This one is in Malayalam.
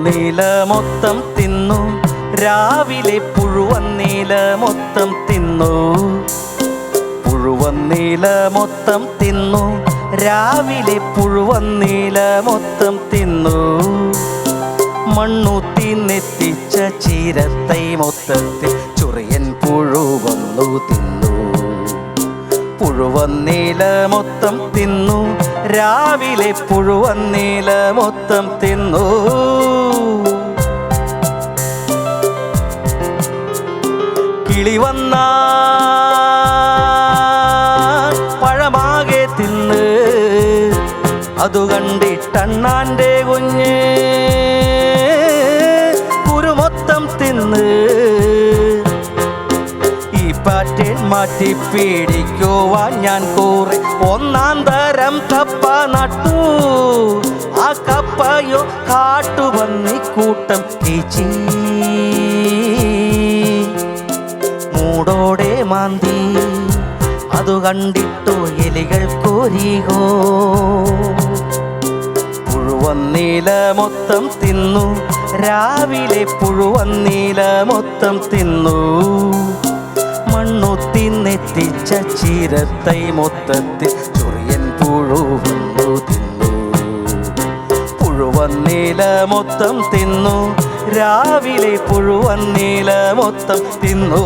പുഴുവന്നീല മൊത്തം തിന്നു രാവിലെ പുഴുവന്നീല മൊത്തം തിന്നു പുഴുവന്നീല മൊത്തം തിന്നു രാവിലെ പുഴുവന്നീല മൊത്തം തിന്നു മണ്ണൂത്തി നെത്തിച്ച ചീരത്തൈ മൊത്തത്തിൽ ചൊറിയൻ പുഴുവന്നു തിന്നു പുഴുവന്നീല മൊത്തം തിന്നു രാവിലെ പുഴുവന്നീല മൊത്തം തിന്നു കിളി വന്നാ പഴമാകെ തിന്ന് അതു കണ്ടിട്ടണ്ണാൻ്റെ കുഞ്ഞ് കുരുമൊത്തം തിന്ന് ഈ പാറ്റേൺ മാറ്റി പേടിക്കുവാൻ ഞാൻ കൂറി ഒന്നാം തരം കപ്പ നട്ടു ആ കപ്പയോ കാട്ടുപന്നിക്കൂട്ടം കീച്ചി മൂടോടെ മാന്തി അതു കണ്ടിട്ടു എലികൾ കോരികോ പുഴുവന്നീല മൊത്തം തിന്നു രാവിലെ പുഴുവന്നീല മൊത്തം തിന്നു മണ്ണൂത്തി നെത്തിച്ച ചീരത്തൈ മൊത്തത്തിൽ ചൊറിയൻ പുഴുവന്നു തിന്നു പുഴുവന്നീല മൊത്തം തിന്നു രാവിലെ പുഴുവന്നീല മൊത്തം തിന്നു